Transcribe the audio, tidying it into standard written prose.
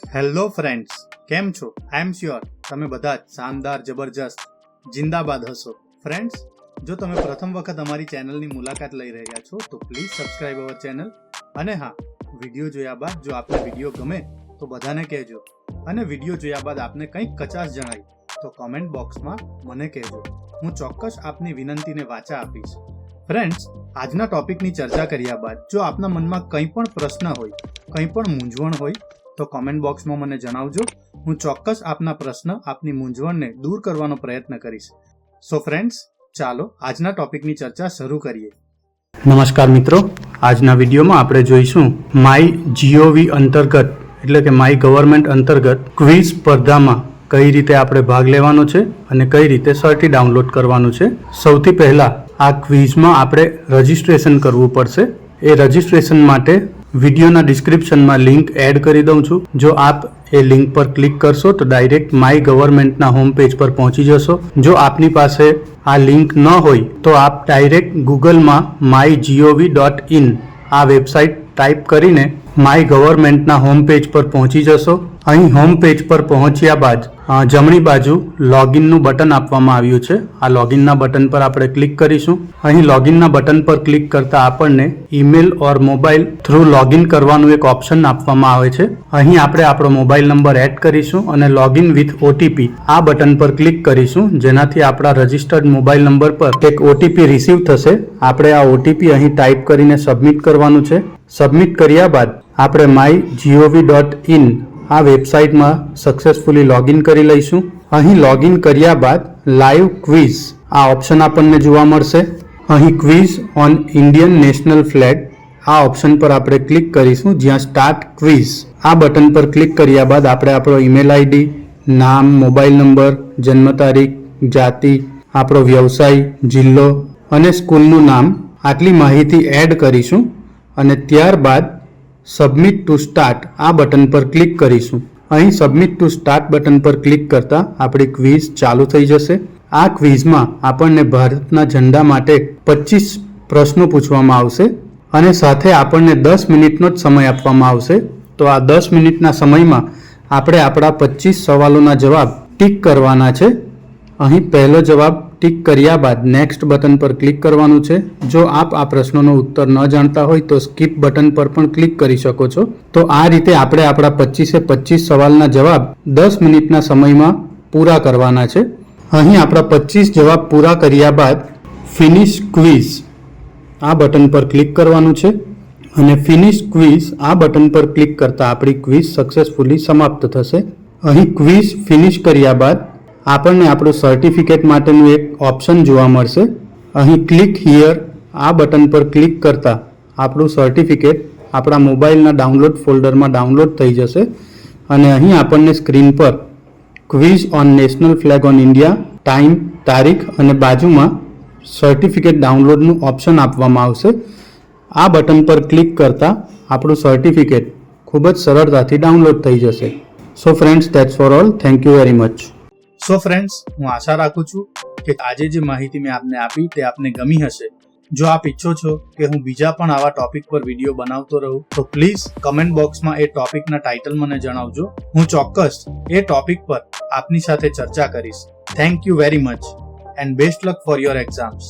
Hello friends, કેમ છો? આઈ am sure તમે બધા જ શાનદાર, જબરજસ્ત, જિંદાબાદ હશો. ફ્રેન્ડ્સ, જો તમે પ્રથમ વખત અમારી ચેનલની મુલાકાત લઈ રહ્યા છો તો પ્લીઝ સબસ્ક્રાઇબ અવર ચેનલ. અને હા, વિડીયો જોયા બાદ જો આપને વિડીયો ગમે તો બધાને કહેજો, અને વિડીયો જોયા બાદ આપને કંઈક કચાશ જણાય તો કોમેન્ટ બોક્સમાં મને કહેજો. હું ચોક્કસ આપની વિનંતીને વાચા આપીશ. ફ્રેન્ડ્સ, આજના ટોપિકની ચર્ચા કર્યા બાદ જો આપના મનમાં કંઈ પણ પ્રશ્ન હોય, કંઈ પણ મૂંઝવણ હોય તો કોમેન્ટ બોક્સમાં મને જણાવજો. હું ચોક્કસ આપના પ્રશ્ન, આપની મૂંઝવણને દૂર કરવાનો પ્રયત્ન કરીશ. સો ફ્રેન્ડ્સ, ચાલો આજના ટોપિકની ચર્ચા શરૂ કરીએ. નમસ્કાર મિત્રો, આજના વિડીયોમાં આપણે જોઈશું માય જીઓવી અંતર્ગત એટલે કે માય ગવર્મેન્ટ અંતર્ગત ક્વિઝ સ્પર્ધામાં કઈ રીતે આપણે ભાગ લેવાનો છે અને કઈ રીતે સર્ટી ડાઉનલોડ કરવાનું છે. સૌથી પહેલા આ ક્વિઝમાં આપણે રજિસ્ટ્રેશન કરવું પડશે. એ રજિસ્ટ્રેશન માટે વિડીયોના ડિસ્ક્રિપ્શનમાં લિંક એડ કરી દઉં છું. જો આપ એ લિંક પર ક્લિક કરશો તો ડાયરેક્ટ માય ગવર્મેન્ટના હોમ પેજ પર પહોંચી જશો. જો આપની પાસે આ લિંક ન હોય તો આપ ડાયરેક્ટ ગૂગલમાં mygov.in આ વેબસાઇટ ટાઈપ કરીને માય ગવર્મેન્ટના હોમ પેજ પર પહોંચી જશો. અહીં હોમ પેજ પર પહોંચ્યા બાદ જમણી બાજુ લોગિનનું બટન આપવામાં આવ્યું છે. આ લોગિનના બટન પર આપણે ક્લિક કરીશું. અહીં લોગિનના બટન પર ક્લિક કરતા આપણને ઈમેલ ઓર મોબાઈલ થ્રુ લોગિન કરવાનું એક ઓપ્શન આપવામાં આવે છે. અહીં આપણે આપણો મોબાઈલ નંબર એડ કરીશું અને લોગિન વિથ ઓટીપી આ બટન પર ક્લિક કરીશું, જેનાથી આપણા રજિસ્ટર્ડ મોબાઈલ નંબર પર એક ઓટીપી રિસીવ થશે. આપણે આ ઓટીપી અહીં ટાઈપ કરીને સબમિટ કરવાનું છે. સબમિટ કર્યા બાદ આપણે mygov.in આ વેબસાઇટમાં સક્સેસફુલી લોગિન કરી લઈશું. અહીં લોગિન કર્યા બાદ લાઈવ ક્વિઝ આ ઓપ્શન આપણને જોવા મળશે. અહીં quiz on Indian national flag આ ઓપ્શન પર આપણે ક્લિક કરીશું, જ્યાં સ્ટાર્ટ ક્વિઝ આ બટન પર ક્લિક કર્યા બાદ આપણે આપણો ઈમેલ આઈડી, નામ, મોબાઈલ નંબર, જન્મ તારીખ, જાતિ, આપણો વ્યવસાય, જિલ્લો અને સ્કૂલનું નામ આટલી માહિતી એડ કરીશું અને ત્યારબાદ સબમિટ ટુ સ્ટાર્ટ આ બટન પર ક્લિક કરીશું. અહીં સબમિટ ટુ સ્ટાર્ટ બટન પર ક્લિક કરતા આપણી ક્વિઝ ચાલુ થઈ જશે. આ ક્વિઝમાં આપણને ભારતના ઝંડા માટે 25 પ્રશ્નો પૂછવામાં આવશે અને સાથે આપણને 10 મિનિટનો જ સમય આપવામાં આવશે. તો આ 10 મિનિટના સમયમાં આપણે આપણા 25 સવાલોના જવાબ ટીક કરવાના છે. અહીં પહેલો જવાબ ટીક કર્યા બાદ નેક્સ્ટ બટન પર ક્લિક કરવાનું છે. જો આપ આ પ્રશ્નોનો ઉત્તર ન જાણતા હોય તો સ્કીપ બટન પર પણ ક્લિક કરી શકો છો. તો આ રીતે આપણે આપણા 25 સવાલના જવાબ 10 મિનિટના સમયમાં પૂરા કરવાના છે. અહીં આપણા 25 જવાબ પૂરા કર્યા બાદ ફિનિશ ક્વિઝ આ બટન પર ક્લિક કરવાનું છે અને ફિનિશ ક્વિઝ આ બટન પર ક્લિક કરતા આપણી ક્વિઝ સક્સેસફુલી સમાપ્ત થશે. અહીં ક્વિઝ ફિનિશ કર્યા બાદ આપણને આપણું સર્ટિફિકેટ માટેનું એક ઓપ્શન જોવા મળશે. અહીં ક્લિક હિયર આ બટન પર ક્લિક કરતા આપણું સર્ટિફિકેટ આપણા મોબાઈલના ડાઉનલોડ ફોલ્ડરમાં ડાઉનલોડ થઈ જશે અને અહીં આપણને સ્ક્રીન પર quiz on national flag on India, time, તારીખ અને બાજુમાં સર્ટિફિકેટ ડાઉનલોડનું ઓપ્શન આપવામાં આવશે. આ બટન પર ક્લિક કરતા આપણું સર્ટિફિકેટ ખૂબ જ સરળતાથી ડાઉનલોડ થઈ જશે. So friends, that's for all. Thank you very much. So friends, હું આશા રાખું છું કે આજે જે માહિતી મેં આપને આપી તે આપને ગમી હશે. જો આપ ઈચ્છો છો કે હું બીજા પણ આવા ટોપિક પર વિડીયો બનાવતો રહું તો પ્લીઝ કમેન્ટ બોક્સમાં એ ટોપિકના ટાઇટલ મને જણાવજો. હું ચોક્કસ એ ટોપિક પર આપની સાથે ચર્ચા કરીશ. Thank you very much and best luck for your exams.